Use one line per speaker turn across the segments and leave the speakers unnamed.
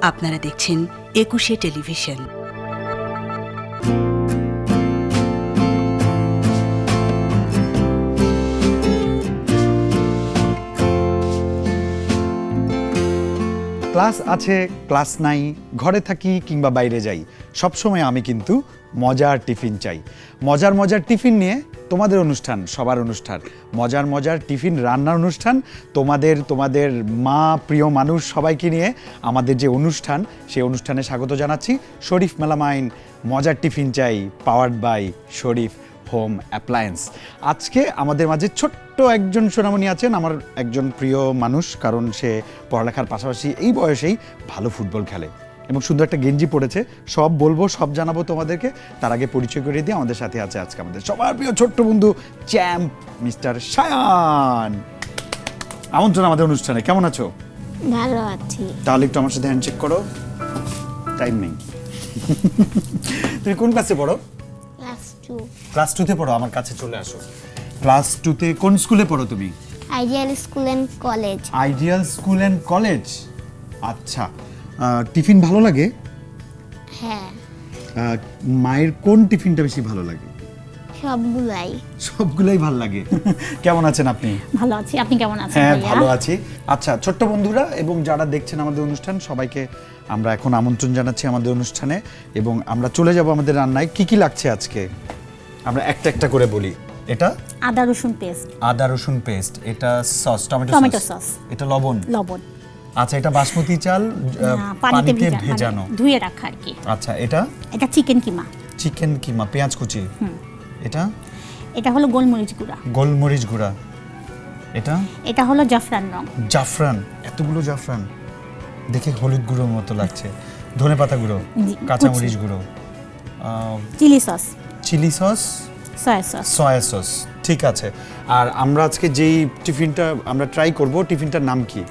আপনারা দেখছেন একুশে টেলিভিশন।
ক্লাস আছে, ক্লাস নাই, ঘরে থাকি কিংবা বাইরে যাই, সবসময় আমি কিন্তু মজার টিফিন চাই। মজার মজার টিফিন নিয়ে তোমাদের অনুষ্ঠান, সবার অনুষ্ঠান, মজার মজার টিফিন রান্নার অনুষ্ঠান, তোমাদের মা, প্রিয় মানুষ সবাইকে নিয়ে আমাদের যে অনুষ্ঠান, সেই অনুষ্ঠানে স্বাগত জানাচ্ছি। শরীফ মেলামাইন মজার টিফিন চাই, powered by Sharif home appliance. আজকে আমাদের মাঝে ছোট্ট একজন সোনামণি আছেন, আমার একজন প্রিয় মানুষ, কারণ সে পড়ালেখার পাশাপাশি এই বয়সেই ভালো ফুটবল খেলে এবং সুন্দর একটা গেঞ্জি পড়েছে। সব বলবো, সব জানাবো তোমাদেরকে। তার আগে পরিচয় করে দিয়ে আমাদের সাথে আছে আজকে আমাদের সবার প্রিয় ছোট্ট বন্ধু চ্যাম্প মিস্টার শায়ান। আমন্ত্রণ আমাদের অনুষ্ঠানে। কেমন আছো?
ভালো আছি।
তাহলে একটু আমার সাথে হ্যান্ডশেক করো, টাইম নেই। তুমি কোন ক্লাসে পড়ো?
ক্লাস 2।
ক্লাস 2তে পড়ো, আমার কাছে চলে আসো। ক্লাস 2তে কোন স্কুলে পড়ো তুমি?
Ideal school and college.
Ideal school and college. আচ্ছা, টিফিন ভালো লাগে?
হ্যাঁ,
মায়ের কোন টিফিনটা বেশি ভালো লাগে? সবগুলাই ভালো লাগে। কেমন আছেন আপনি?
ভালো আছি, আপনি কেমন আছেন?
হ্যাঁ, ভালো আছি। আচ্ছা, ছোট্ট বন্ধুরা এবং যারা দেখছেন আমাদের অনুষ্ঠান, সবাইকে আমরা এখন আমন্ত্রণ জানাচ্ছি আমাদের অনুষ্ঠানে এবং আমরা চলে যাব আমাদের রান্নায়। কি কি লাগছে আজকে আমরা একটা একটা করে বলি। এটা
আদা রসুন পেস্ট।
আদা রসুন পেস্ট। এটা সস,
টমেটো সস।
এটা লবণ। আচ্ছা, এটা বাসমতি চাল পানিতে ভেজানো,
ধুয়ে রাখা আর কি।
আচ্ছা, এটা
চিকেন কিমা।
চিকেন কিমা, পেঁয়াজ কুচি। এটা
হলো গোলমরিচ গুঁড়া।
গোলমরিচ গুঁড়া।
এটা হলো জাফরান রং।
জাফরান, এতগুলো জাফরান দেখে হলুদ গুঁড়োর মতো লাগছে। ধনেপাতা গুঁড়ো, কাঁচামরিচ গুঁড়ো,
চিলি সস,
সয়া সস। ঠিক আছে। আর আমরা আজকে যেই টিফিনটা আমরা ট্রাই করব, টিফিনটার নাম কি?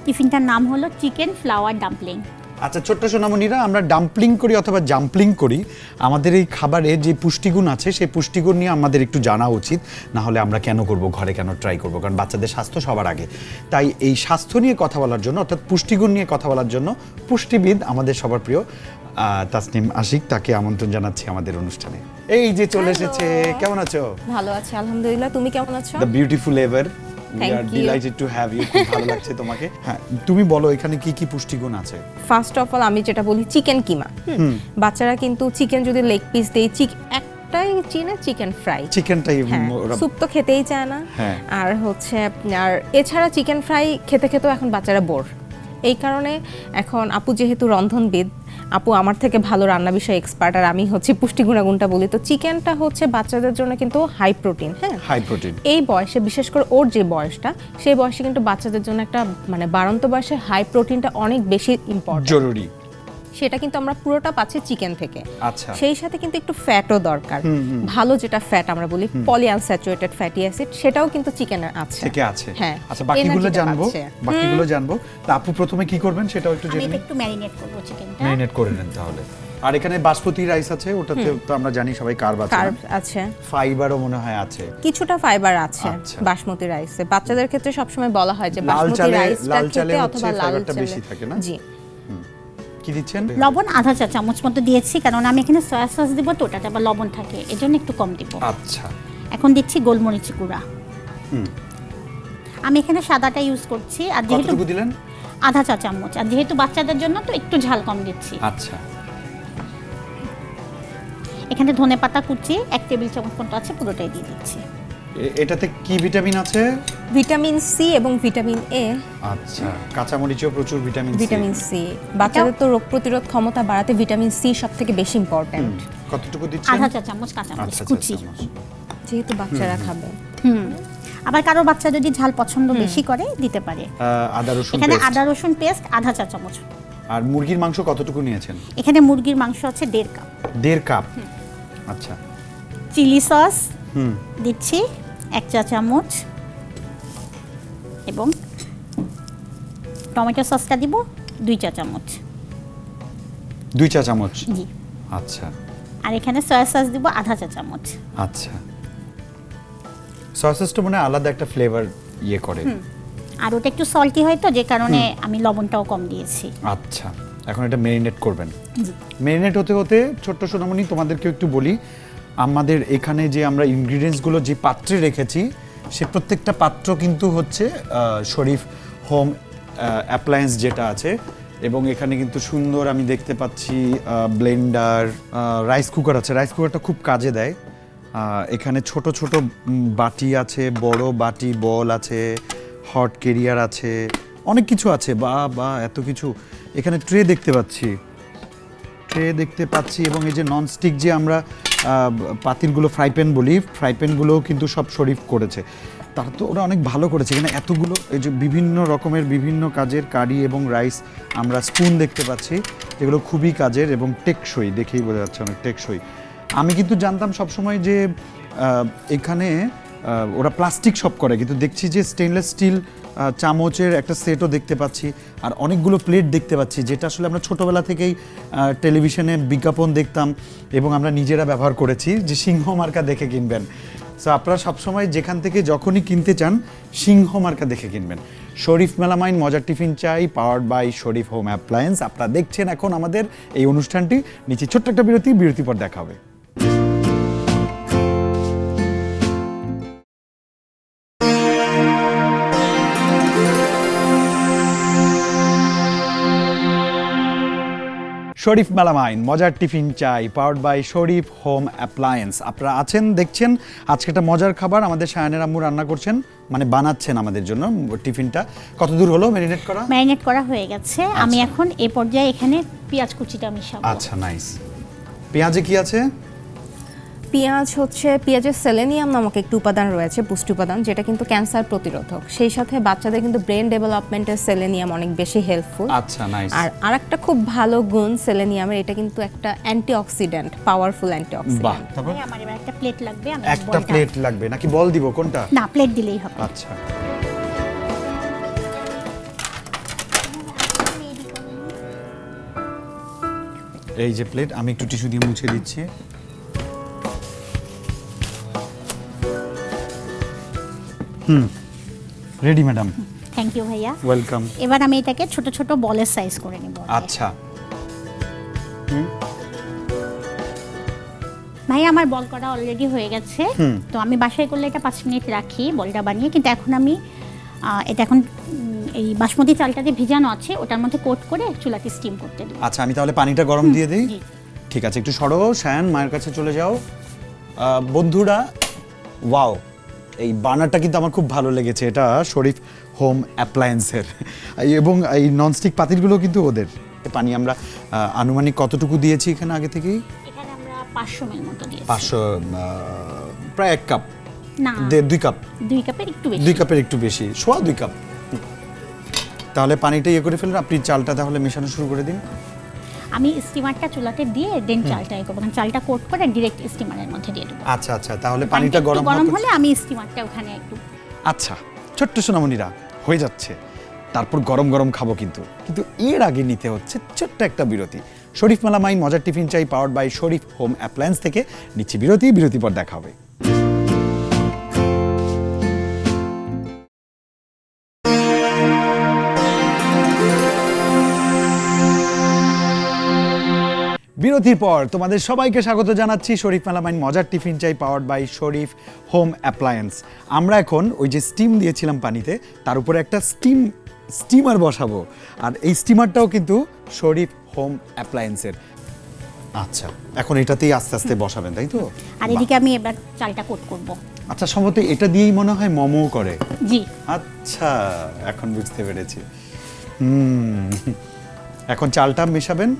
টিফিনটার নাম হলো চিকেন ফ্লাওয়ার ডাম্পলিং।
আচ্ছা, ছোট্ট সোনামণিরা, আমরা ডাম্পলিং করি অথবা জাম্পলিং করি, আমাদের এই খাবারে যে পুষ্টিগুণ আছে সেই পুষ্টিগুণ নিয়ে আমাদের একটু জানা উচিত। না হলে আমরা কেন করব, ঘরে কেন ট্রাই করব? কারণ বাচ্চাদের স্বাস্থ্য সবার আগে। তাই এই স্বাস্থ্য নিয়ে কথা বলার জন্য, অর্থাৎ পুষ্টিগুণ নিয়ে কথা বলার জন্য পুষ্টিবিদ আমাদের সবার প্রিয় তাসনিম আশিক, তাকে আমন্ত্রণ জানাচ্ছি আমাদের অনুষ্ঠানে। এই যে চলে এসেছে। কেমন আছো?
ভালো আছি আলহামদুলিল্লাহ, তুমি কেমন আছো?
The beautiful ever, we are delighted to have you. খুব ভালো লাগছে তোমাকে। হ্যাঁ, তুমি বলো এখানে কি কি পুষ্টিগুণ আছে?
ফার্স্ট অফ অল আমি যেটা বলি, চিকেন কিমা। বাচ্চারা কিন্তু চিকেন যদি লেগ পিস দেই, একটাই চিনে চিকেন ফ্রাই,
চিকেনটাই
স্যুপ তো খেতেই চায় না। আর হচ্ছে আর এছাড়া চিকেন ফ্রাই খেতে খেতেও এখন বাচ্চারা বোর। এই কারণে এখন আপু যেহেতু রন্ধনবিদ, আপু আমার থেকে ভালো রান্না বিষয়ে এক্সপার্ট, আর আমি হচ্ছে পুষ্টি গুণাগুণটা বলি। তো চিকেনটা হচ্ছে বাচ্চাদের জন্য কিন্তু হাই প্রোটিন। হ্যাঁ,
হাই প্রোটিন।
এই বয়সে, বিশেষ করে ওর যে বয়সটা, সেই বয়সে কিন্তু বাচ্চাদের জন্য একটা মানে বাড়ন্ত বয়সে হাই প্রোটিনটা অনেক বেশি ইম্পর্টেন্ট,
জরুরি।
সেটা কিন্তু আমরা পুরোটা পাচ্ছি চিকেন থেকে।
আচ্ছা,
সেই সাথে কিন্তু একটু ফ্যাটও দরকার। ভালো যেটা ফ্যাট আমরা বলি পলিআনস্যাচুরেটেড ফ্যাটি অ্যাসিড, সেটাও কিন্তু চিকেনে আছে।
হ্যাঁ। আচ্ছা, বাকিগুলো জানবো। তা আপু প্রথমে কি করবেন সেটাও একটু জেনে।
আমি একটু ম্যারিনেট করব চিকেনটা।
ম্যারিনেট করে নেন তাহলে। আর এখানে বাসমতি রাইস আছে, ওটাতে তো আমরা জানি সবাই কার্ব আছে, ফাইবারও মনে হয় আছে,
কিছুটা ফাইবার আছে বাসমতি রাইসে। বাচ্চাদের ক্ষেত্রে সবসময় বলা হয় যে বাসমতি রাইসটা খেতে অথবা লাল চালে
বেশি থাকে না।
জি।
কি দিচ্ছেন?
লবণ আধা চা চামচ মতো দিয়েছি, কারণ আমি এখানে সয়া সস দিব, তো ওটাতে আবার লবণ থাকে, এজন্য একটু কম দিব।
আচ্ছা,
এখন দিচ্ছি গোলমরিচ গুঁড়া। আমি এখানে সাদাটা ইউজ করছি। আর যেহেতু
কতটুকু দিলেন?
আধা চা চামচ। আর যেহেতু বাচ্চাদের জন্য তো একটু ঝাল কম দিচ্ছি।
আচ্ছা,
এখানে ধনেপাতা কুচি 1 টেবিল চামচ মতো আছে, পুরোটাই দিয়ে দিচ্ছি।
এটাতে কি ভিটামিন আছে?
ভিটামিন সি এবং ভিটামিন এ।
আচ্ছা, কাঁচামরিচেও প্রচুর ভিটামিন
সি। বাচ্চাদের তো রোগ প্রতিরোধ ক্ষমতা বাড়াতে ভিটামিন সি সবথেকে বেশি ইম্পর্টেন্ট।
কতটুকু দিচ্ছেন?
আধা চা চামচ কাঁচামরিচ কুচি,
যেহেতু বাচ্চারা খাবে।
আবার কারো বাচ্চা যদি ঝাল পছন্দ বেশি করে দিতে পারে।
আদা রসুন
এখানে আদা রসুন পেস্ট আধা চা চামচ।
আর মুরগির মাংস কতটুকু নিয়েছেন?
এখানে মুরগির মাংস আছে 1.5 কাপ।
1.5 কাপ। আচ্ছা,
চিলি সস দিচ্ছি 1 চা চামচ, এবং টমেটো সসটা দিব 2 চা চামচ।
2 চা চামচ?
জি।
আচ্ছা।
আর এখানে সয়া সস দিব আধা চা চামচ।
আচ্ছা, সয়া সসটা মানে আলাদা একটা ফ্লেভার করে।
আর ওটা একটু সল্টি হয়, তো যে কারণে আমি লবণটাও কম দিয়েছি।
আচ্ছা, এখন এটা ম্যারিনেট করবেন। ম্যারিনেট হতে হতে ছোট্ট সোনামণি তোমাদেরকে একটু বলি, আমাদের এখানে যে আমরা ইনগ্রিডিয়েন্টসগুলো যে পাত্রে রেখেছি সে প্রত্যেকটা পাত্র কিন্তু হচ্ছে শরীফ হোম অ্যাপ্লায়েন্স যেটা আছে, এবং এখানে কিন্তু সুন্দর আমি দেখতে পাচ্ছি ব্লেন্ডার, রাইস কুকার আছে। রাইস কুকারটা খুব কাজে দেয়। এখানে ছোট ছোট বাটি আছে, বড় বাটি বল আছে, হট কেরিয়ার আছে, অনেক কিছু আছে। বা এত কিছু। এখানে ট্রে দেখতে পাচ্ছি এবং এই যে ননস্টিক যে আমরা পাতিলগুলো ফ্রাই প্যান বলি, ফ্রাই প্যানগুলোও কিন্তু সব শরীফ করেছে। তার তো ওরা অনেক ভালো করেছে। এখানে এতগুলো এই যে বিভিন্ন রকমের বিভিন্ন কাজের কারি এবং রাইস, আমরা স্পুন দেখতে পাচ্ছি যেগুলো খুবই কাজের এবং টেকসই, দেখেই বোঝা যাচ্ছে অনেক টেকসই। আমি কিন্তু জানতাম সবসময় যে এখানে ওরা প্লাস্টিক সব করে, কিন্তু দেখছি যে স্টেনলেস স্টিল চামচের একটা সেটও দেখতে পাচ্ছি, আর অনেকগুলো প্লেট দেখতে পাচ্ছি, যেটা আসলে আমরা ছোটোবেলা থেকেই টেলিভিশনে বিজ্ঞাপন দেখতাম এবং আমরা নিজেরা ব্যবহার করেছি যে সিংহ মার্কা দেখে কিনবেন। সো আপনারা সবসময় যেখান থেকে যখনই কিনতে চান সিংহ মার্কা দেখে কিনবেন। শরীফ মেলামাইন মজার টিফিন চাই, powered by Sharif home appliance. আপনারা দেখছেন এখন আমাদের এই অনুষ্ঠানটি। নিচে ছোট্ট একটা বিরতি পর দেখা হবে। শরীফ মেলামাইন মজার টিফিন চাই, powered by Sharif home appliance. আপনারা আছেন, দেখছেন আজকে একটা মজার খাবার আমাদের সায়ানের আম্মু রান্না করছেন, মানে বানাচ্ছেন আমাদের জন্য। টিফিনটা কত দূর হলো ম্যারিনেট করা?
ম্যারিনেট করা হয়ে গেছে। আমি এখন এই পর্যায়ে এখানে পেঁয়াজ কুচিটা মিশাবো।
আচ্ছা, নাইস। পেঁয়াজে কি আছে?
পেঁয়াজ হচ্ছে, পেঁয়াজের সেলেনিয়াম নামক একটি উপাদান রয়েছে, পুষ্টি উপাদান, যেটা কিন্তু ক্যান্সার প্রতিরোধক। সেই সাথে বাচ্চাদের কিন্তু ব্রেন ডেভেলপমেন্টের সেলেনিয়াম অনেক বেশি হেল্পফুল।
আচ্ছা, নাইস।
আর আরেকটা খুব ভালো গুণ সেলেনিয়ামের, এটা কিন্তু একটা অ্যান্টিঅক্সিডেন্ট, পাওয়ারফুল
বাহ,
অ্যান্টিঅক্সিডেন্ট।
তারপর
আমার এবার একটা প্লেট লাগবে। আমি
একটা প্লেট লাগবে নাকি বল দিব কোনটা?
না, প্লেট দিলেই হবে।
আচ্ছা, এই যে প্লেট, আমি একটু টিস্যু দিয়ে মুছে দিচ্ছি। Ready madam.
থ্যাংক ইউ ভাইয়া,
ওয়েলকাম।
এবার আমি এটাকে ছোট ছোট বলের সাইজ করে নিব।
আচ্ছা,
ভাইয়া আমার বল করা অলরেডি হয়ে গেছে। তো আমি বাসায় করলে এটা 5 মিনিট রাখি বলটা বানিয়ে, কিন্তু এখন আমি এটা এখন এই বাসমতি চালটা যে ভিজানো আছে ওটার মধ্যে কোট করে চুলাতে স্টিম করতে দেব।
আচ্ছা, আমি তাহলে পানিটা গরম দিয়ে দিই। ঠিক আছে, একটু সরো শায়ান, মায়ের কাছে চলে যাও। বন্ধুরা, ওয়াও, এই বার্নারটা কিন্তু আমার খুব ভালো লেগেছে। এটা শরীফ হোম অ্যাপ্লায়েন্সের, এবং এই ননস্টিক পাতিলগুলো কিন্তু ওদের। পানি আমরা আনুমানিক কতটুকু দিয়েছি এখানে আগে থেকেই?
এখানে আমরা 500 ml মতো দিয়েছি।
500, প্রায় 1 কাপ,
না
2 কাপ,
2 কাপের একটু বেশি।
2 কাপের একটু বেশি, সোয়া 2 কাপ। তাহলে পানিটা ইয়ে করে ফেলুন, আপনি চালটা তাহলে মেশানো শুরু করে দিন।
আমি স্টিমারটা চুলাতে দিয়ে দেন চালটা করব, কারণ চালটা কোট করে ডাইরেক্ট স্টিমারের মধ্যে দিয়ে দেব।
আচ্ছা আচ্ছা, তাহলে পানিটা গরম
হলে আমি স্টিমারটা ওখানে একটু।
আচ্ছা, ছোট্ট সোনামণিরা, হয়ে যাচ্ছে। তারপর গরম গরম খাবো, কিন্তু এর আগে নিতে হচ্ছে ছোট্ট একটা বিরতি। শরীফ মেলামাইন মজার টিফিন চাই, powered by Sharif home appliance থেকে নিচ্ছি বিরতি পর দেখা হবে। বিরতির পর তোমাদের সবাইকে স্বাগত জানাচ্ছি শরীফ মেলামাইন মজার টিফিন চাই, powered by Sharif home appliance. আমরা এখন ওই যে স্টিম দিয়েছিলাম পানিতে, তার উপরে একটা স্টিমার বসাবো, আর এই স্টিমারটাও কিন্তু শরীফ হোম অ্যাপ্লায়েন্সের। আচ্ছা, এখন এটাতেই আস্তে আস্তে বসাবেন, তাই তো?
আর এদিকে আমি এবার চালটা কোট করব।
আচ্ছা, সম্ভবত এটা দিয়েই মনে হয় মোমো করে।
জি,
আচ্ছা, এখন বুঝতে পেরেছি। এখন চালটা মেশাবেন।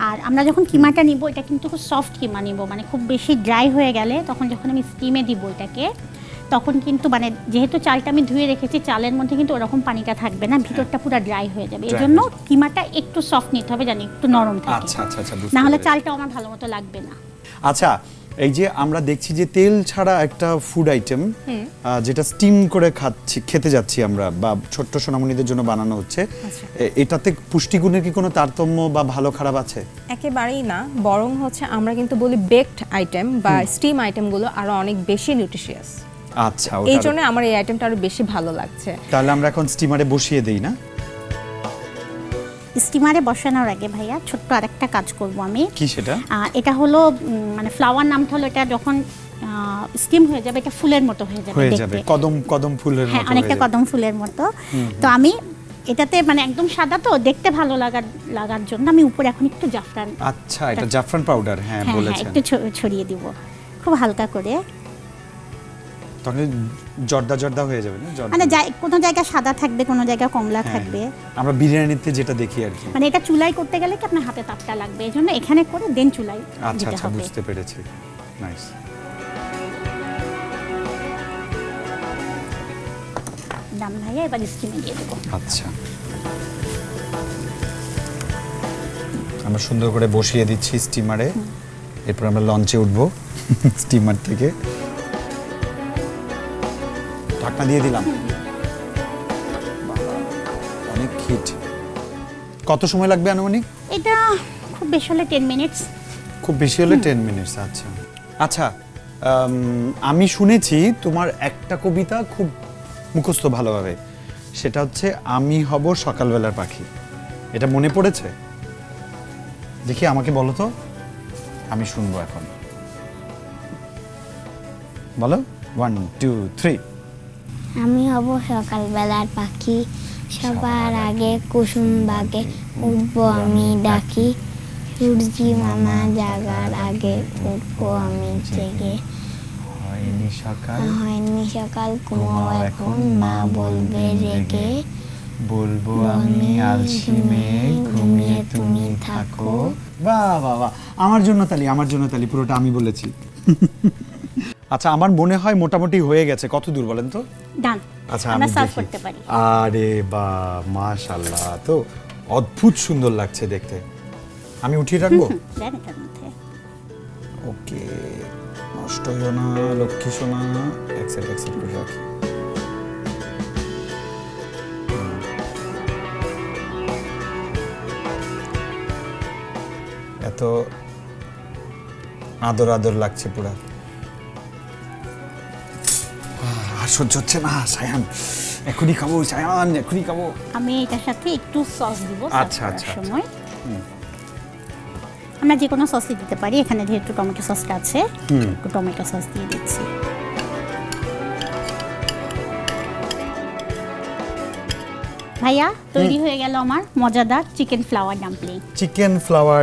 আর আমরা যখন কিমাটা নিব, এটা কিন্তু খুব সফট কিমা নিব, মানে খুব বেশি ড্রাই হয়ে গেলে তখন যখন আমি স্টিমে দিব এটাকে, তখন কিন্তু মানে যেহেতু চালটা আমি ধুয়ে রেখেছি, চালের মধ্যে কিন্তু ওরকম পানিটা থাকবে না, ভিতরটা পুরো ড্রাই হয়ে যাবে। এই জন্য কিমাটা একটু সফট নিতে হবে, জানি একটু নরম থাকে।
আচ্ছা আচ্ছা আচ্ছা,
না হলে চালটা আমার ভালো মতো লাগবে না।
আচ্ছা, এই যে আমরা দেখছি যে তেল ছাড়া একটা ফুড আইটেম, যেটা স্টিম করে খেতে যাচ্ছি আমরা, বা ছোট্ট সোনামণিদের জন্য বানানো হচ্ছে, এটাতে পুষ্টিগুণের কি কোনো তারতম্য বা ভালো খারাপ আছে?
একেবারেই না, বরং হচ্ছে আমরা কিন্তু বলি বেকড আইটেম বা স্টিম আইটেমগুলো আরো অনেক বেশি নিউট্রিশিয়াস।
আচ্ছা,
এই জন্য আমার এই আইটেমটা আরো বেশি ভালো লাগছে।
তাহলে আমরা এখন স্টিমারে বসিয়ে দেই না?
স্টিমারে বসানোর আগে ভাইয়া ছোট্ট আরেকটা কাজ করব আমি।
কি সেটা?
এটা হলো মানে ফ্লাওয়ার নামটা হলো, এটা যখন স্টিম হয়ে যাবে এটা ফুলের মতো হয়ে যাবে দেখতে।
কদম ফুলের মতো।
হ্যাঁ, অনেকটা কদম ফুলের মতো। তো আমি এটাতে মানে একদম সাদা তো দেখতে ভালো লাগার জন্য আমি উপরে এখন একটু জাফরান।
আচ্ছা, এটা জাফরান পাউডার, হ্যাঁ বলেছেন।
একটু ছড়িয়ে দিব খুব হালকা করে।
তখন জর্দা হয়ে যাবে না?
মানে কোনো জায়গা সাদা থাকবে, কোনো জায়গা কমলা থাকবে।
আমরা বিরিয়ানিতে যেটা দেখি আর কি।
মানে এটা চুলাই করতে গেলে কি আপনার হাতে তাপটা লাগবে, এজন্য এখানে করে দেন চুলাই
আচ্ছা
দিতে
আচ্ছা,
হবে।
বুঝতে পেরেছি। নাইস।
দাম ভাইয়া এবার স্টিমে দিয়ে দেবো।
আচ্ছা, আমরা সুন্দর করে বসিয়ে দিচ্ছি স্টিমারে। এরপর আমরা লঞ্চে উঠবো স্টিমার থেকে। ঢাকনা দিয়ে দিলাম। অনেক হিট। কত সময় লাগবে আনুমানিক?
এটা খুব বেশি হলে 10 মিনিটস।
খুব বেশি হলে 10 মিনিটস। আচ্ছা আচ্ছা, আমি শুনেছি তোমার একটা কবিতা খুব মুখস্থ ভালোভাবে, সেটা হচ্ছে আমি হব সকালবেলার পাখি। এটা মনে পড়েছে? দেখি আমাকে বলো তো, আমি শুনবো এখন। বলো, 1 2 3।
আমি হব সকালবেলার পাখি, সবার আগে কুসুম বাগে উঠবো আমি ডাকি, সূর্যি মামা জাগার আগে উঠবো আমি জেগে।
হয়নি
সকাল ঘুমাও এখন, মা বলবে রেগে,
বলবো আমি আলসি মেয়ে, ঘুমিয়ে তুমি থাকো। বাহ বাহ বাহ, আমার জন্য তালি, পুরোটা আমি বলেছি। আচ্ছা, আমার মনে হয় মোটামুটি হয়ে গেছে। কত দূর বলেন তো?
ডান।
আচ্ছা,
আমরা
আমি
সার্ভ
দেখি।
করতে পারি।
আরে বাহ, মাশাআল্লাহ, তো অদ্ভুত সুন্দর লাগছে দেখতে। আমি উঠিয়ে রাখবো?
দেন এটার মধ্যে।
ওকে, নষ্ট হইও না লক্ষ্মী সোনা। অ্যাকসেপ্ট করে রাখি। এত আদর লাগছে পুরা। আর সহ্য হচ্ছে না সায়ান, এখনই খাবো সায়ান, এখনই খাবো।
আমি এটার সাথে একটু সস দিব।
আচ্ছা আচ্ছা,
সময় আমরা যে কোনো সসই দিতে পারি, এখানে যেহেতু টমেটো সসটা আছে একটু টমেটো সস দিয়ে দিচ্ছি। ভাইয়া তৈরি হয়ে গেল আমার মজাদার chicken flower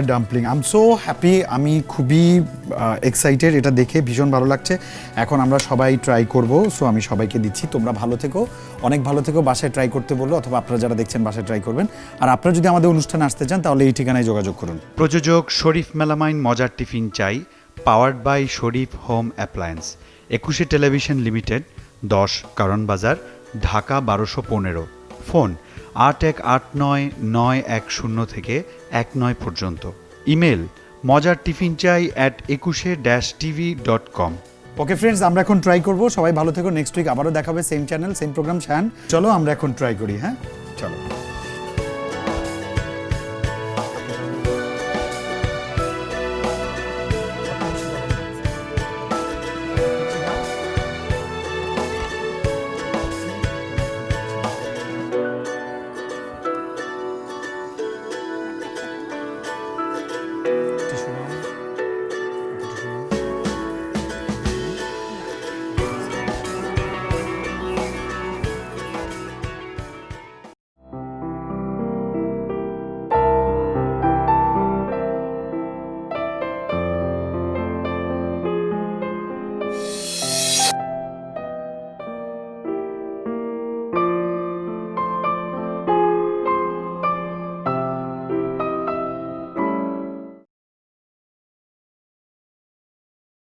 dumpling. I am so happy, আমি খুবই এক্সাইটেড, এটা দেখে ভীষণ ভালো লাগছে। এখন আমরা সবাই ট্রাই করব, সো আমি সবাইকে দিচ্ছি। তোমরা ভালো থেকো, অনেক ভালো থেকো, বাসায় ট্রাই করতে বললো, অথবা আপনারা যারা দেখছেন বাসায় ট্রাই করবেন। আর আপনারা যদি আমাদের অনুষ্ঠানে আসতে চান তাহলে এই ঠিকানায় যোগাযোগ করুন। প্রযোজক শরীফ মেলামাইন মজার টিফিন চাই, powered by Sharif home appliance, Ekushey television limited, 10 কারণ বাজার, ঢাকা 1215। ফোন 81899110 থেকে 19 পর্যন্ত। Email mojartiffinchai@ekushe-tv.com। ওকে ফ্রেন্ডস, আমরা এখন ট্রাই করব। সবাই ভালো থেকো, নেক্সট উইক আবারও দেখাবে, সেম চ্যানেল সেম প্রোগ্রাম। চলো আমরা এখন ট্রাই করি। হ্যাঁ চলো।